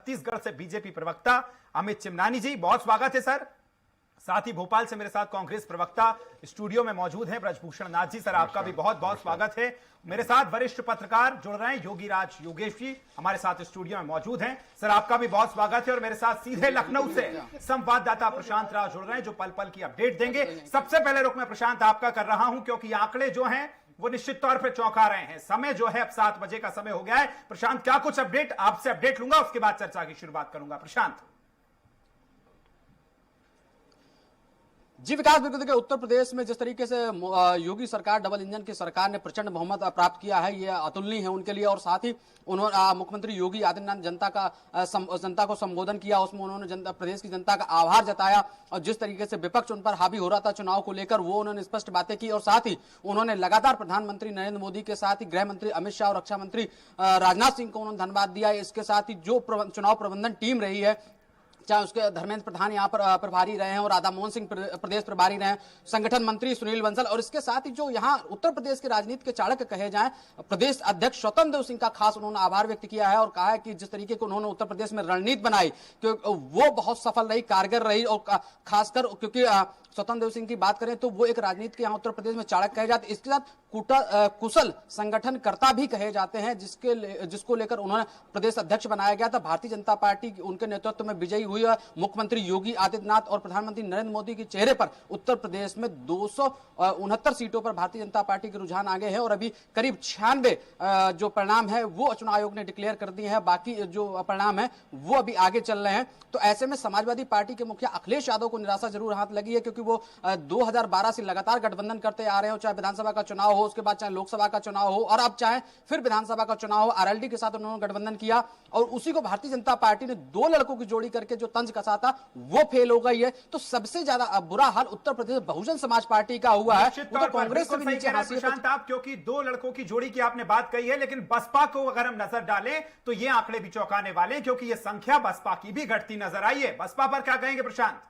छत्तीसगढ़ से बीजेपी प्रवक्ता अमित चिमनानी जी, बहुत स्वागत है सर। साथ ही भोपाल से मेरे साथ कांग्रेस प्रवक्ता स्टूडियो में मौजूद हैं ब्रजभूषण नाथ जी, सर आपका भी बहुत बहुत स्वागत है। मेरे साथ वरिष्ठ पत्रकार जुड़ रहे हैं, योगी राज योगेश जी हमारे साथ स्टूडियो में मौजूद हैं, सर आपका भी बहुत स्वागत है। और मेरे साथ सीधे लखनऊ से संवाददाता प्रशांत राव जुड़ रहे हैं जो पल पल की अपडेट देंगे। सबसे पहले रुख मैं प्रशांत आपका कर रहा हूं क्योंकि आंकड़े जो हैं वो निश्चित तौर पर चौंका रहे हैं। समय जो है अब 7 बजे का समय हो गया है। प्रशांत, क्या कुछ अपडेट? आपसे अपडेट लूंगा, उसके बाद चर्चा की शुरुआत करूंगा। प्रशांत जी विकास, बिल्कुल देखिए, उत्तर प्रदेश में जिस तरीके से योगी सरकार, डबल इंजन की सरकार ने प्रचंड बहुमत प्राप्त किया है, ये अतुलनीय है उनके लिए। और साथ ही उन्होंने मुख्यमंत्री योगी आदित्यनाथ जनता को संबोधन किया, उसमें उन्होंने प्रदेश की जनता का आभार जताया। और जिस तरीके से विपक्ष उन पर हावी हो रहा था चुनाव को लेकर, वो उन्होंने स्पष्ट बातें की। और साथ ही उन्होंने लगातार प्रधानमंत्री नरेंद्र मोदी के साथ ही गृह मंत्री अमित शाह और रक्षा मंत्री राजनाथ सिंह को उन्होंने धन्यवाद दिया। इसके साथ ही जो चुनाव प्रबंधन टीम रही है, चाहे उसके धर्मेंद्र प्रधान यहाँ पर प्रभारी रहे हैं और राधा मोहन सिंह प्रदेश प्रभारी रहे हैं, संगठन मंत्री सुनील बंसल, और इसके साथ ही जो यहाँ उत्तर प्रदेश के राजनीति के चाणक्य कहे जाएं प्रदेश अध्यक्ष स्वतंत्र देव सिंह का खास उन्होंने आभार व्यक्त किया है। और कहा है कि जिस तरीके को उन्होंने उत्तर प्रदेश में रणनीति बनाई वो बहुत सफल रही, कारगर रही। और खासकर क्योंकि स्वतंत्र देव सिंह की बात करें तो वो एक राजनीति के यहाँ उत्तर प्रदेश में चाणक्य कहे जाते, इसके साथ कुशल संगठनकर्ता भी कहे जाते हैं, जिसको लेकर उन्होंने प्रदेश अध्यक्ष बनाया गया था। भारतीय जनता पार्टी उनके नेतृत्व में विजयी हुई है। मुख्यमंत्री योगी आदित्यनाथ और प्रधानमंत्री नरेंद्र मोदी के चेहरे पर उत्तर प्रदेश में 269 सीटों पर भारतीय जनता पार्टी के रुझान आगे हैं। और अभी करीब 96 जो परिणाम है वो चुनाव आयोग ने डिक्लेयर कर दिए हैं, बाकी जो परिणाम है वो अभी आगे चल रहे हैं। तो ऐसे में समाजवादी पार्टी के मुखिया अखिलेश यादव को निराशा जरूर हाथ लगी है, क्योंकि वो 2012 से लगातार गठबंधन करते आ रहे हो, चाहे विधानसभा का चुनाव हो, उसके बाद चाहे लोकसभा का चुनाव हो, और अब चाहे फिर विधानसभा का चुनाव हो। आरएलडी के साथ उन्होंने गठबंधन किया और उसी को भारतीय जनता पार्टी ने 2 लड़कों की जोड़ी करके जो तंज कसा था वो फेल हो गई है। तो सबसे ज्यादा बुरा हाल उत्तर प्रदेश बहुजन समाज पार्टी का हुआ है, तो कांग्रेस से भी नीचे प्रशांत आप, क्योंकि 2 लड़कों की जोड़ी की आपने बात कही है, लेकिन बसपा को अगर हम नजर डालें तो ये आंकड़े भी चौंकाने वाले हैं, क्योंकि ये संख्या बसपा की भी घटती नजर आई है। बसपा पर क्या कहेंगे प्रशांत?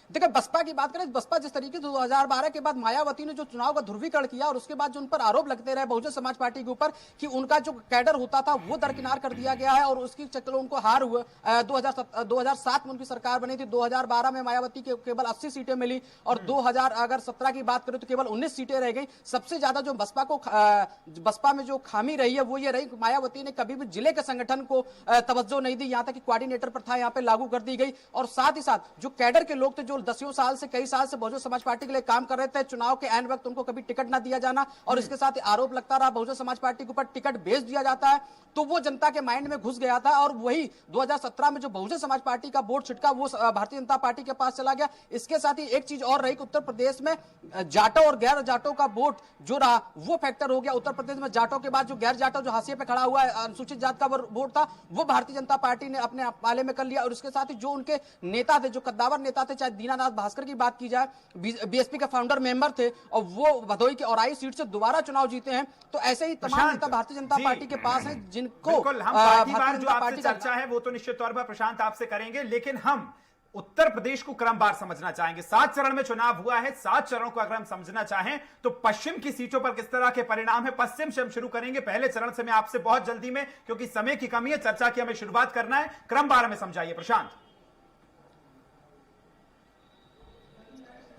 देखिए, बसपा की बात करें, बसपा जिस तरीके से 2012 के बाद मायावती ने जो चुनाव का ध्रुवीकरण किया और उसके बाद जो उन पर आरोप लगते रहे बहुजन समाज पार्टी के ऊपर कि उनका जो कैडर होता था वो दरकिनार कर दिया गया है और उसकी चक्कर उनको हार हुआ। 2007 में उनकी सरकार बनी थी, 2012 में मायावती के केवल 80 सीटें मिली और 2017 की बात करें तो केवल 19 सीटें रह गई। सबसे ज्यादा जो बसपा में जो खामी रही है वो ये रही, मायावती ने कभी भी जिले के संगठन को तवज्जो नहीं दी, यहाँ तक कि कोऑर्डिनेटर प्रथा यहाँ पे लागू कर दी गई। और साथ ही साथ जो कैडर के लोग थे, जो 10 साल से कई साल से बहुजन समाज पार्टी के लिए काम कर रहे थे, चुनाव के ऐन वक्त उनको कभी टिकट ना दिया जाना और इसके साथ आरोप लगता रहा बहुजन समाज पार्टी के ऊपर टिकट बेच दिया जाता है, तो वो जनता के माइंड में घुस गया था। और वही 2017 में जो बहुजन समाज पार्टी का वोट छिटका वो भारतीय जनता पार्टी के पास चला गया। इसके साथ ही एक चीज और रही कि उत्तर प्रदेश में जाटों और गैर जाटों का वोट जो रहा वो फैक्टर हो गया। उत्तर प्रदेश में जाटों के बाद जो गैर जाटों जो हाशिए पे खड़ा हुआ है अनुसूचित जात का वोट था वो भारतीय जनता पार्टी ने अपने पाले में कर लिया। और उसके साथ ही जो उनके नेता थे, जो कद्दावर नेता थे, चाहे दीनानाथ भास्कर की बात की जाए, बीएसपी के फाउंडर मेंबर थे और वो भदोही की औराई सीट से दोबारा चुनाव जीते हैं। तो ऐसे ही तमाम नेता भारतीय जनता पार्टी के पास हैं जिनको हम पार्टीवार जो आपसे चर्चा है वो तो निश्चित तौर पर प्रशांत आपसे करेंगे, लेकिन हम उत्तर प्रदेश को क्रमवार समझना चाहेंगे। 7 चरण में चुनाव हुआ है, 7 चरणों को अगर हम समझना चाहें तो पश्चिम की सीटों पर किस तरह के परिणाम है, पश्चिम से हम शुरू करेंगे। पहले चरण से मैं आपसे बहुत जल्दी में, क्योंकि समय की कमी है, चर्चा की हमें शुरुआत करना है, क्रमवार में समझाइए प्रशांत।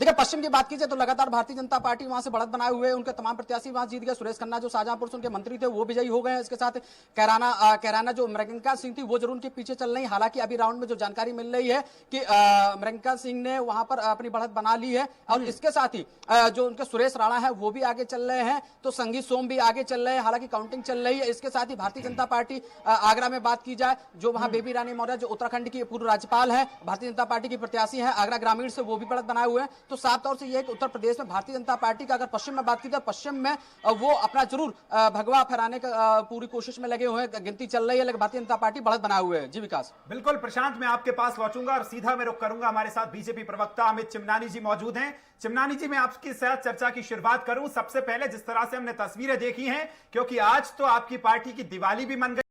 देखिए, पश्चिम की बात कीजिए तो लगातार भारतीय जनता पार्टी वहां से बढ़त बनाए हुए, उनके तमाम प्रत्याशी वहां जीत गए। सुरेश खन्ना जो शाहजहांपुर से उनके मंत्री थे वो विजयी हो गए हैं। इसके साथ कैराना जो मृगंका सिंह थी वो जरूर उनके पीछे चल रही। हालांकि अभी राउंड में जो जानकारी मिल रही है कि मृगंका सिंह ने वहां पर अपनी बढ़त बना ली है। और इसके साथ ही जो उनके सुरेश राणा है वो भी आगे चल रहे हैं, तो संगीत सोम भी आगे चल रहे हैं, हालांकि काउंटिंग चल रही है। इसके साथ ही भारतीय जनता पार्टी आगरा में बात की जाए, जो वहां बेबी रानी मौर्य जो उत्तराखंड की पूर्व राज्यपाल है, भारतीय जनता पार्टी की प्रत्याशी है आगरा ग्रामीण से, वो भी बढ़त बनाए हुए हैं। तो साफ तौर से उत्तर प्रदेश में भारतीय जनता पार्टी का अगर पश्चिम में बात की जाए, पश्चिम में वो अपना जरूर भगवा फहराने का पूरी कोशिश में लगे हुए हैं, गिनती चल रही है, लेकिन भारतीय जनता पार्टी बढ़त बनाए हुए है। जी विकास। बिल्कुल प्रशांत, मैं आपके पास लौटूंगा और सीधा मैं रुख करूंगा, हमारे साथ बीजेपी प्रवक्ता अमित चिमनानी जी मौजूद हैं। चिमनानी जी, मैं आपके साथ चर्चा की शुरुआत करूं। सबसे पहले जिस तरह से हमने तस्वीरें देखी हैं, क्योंकि आज तो आपकी पार्टी की दिवाली भी मन गई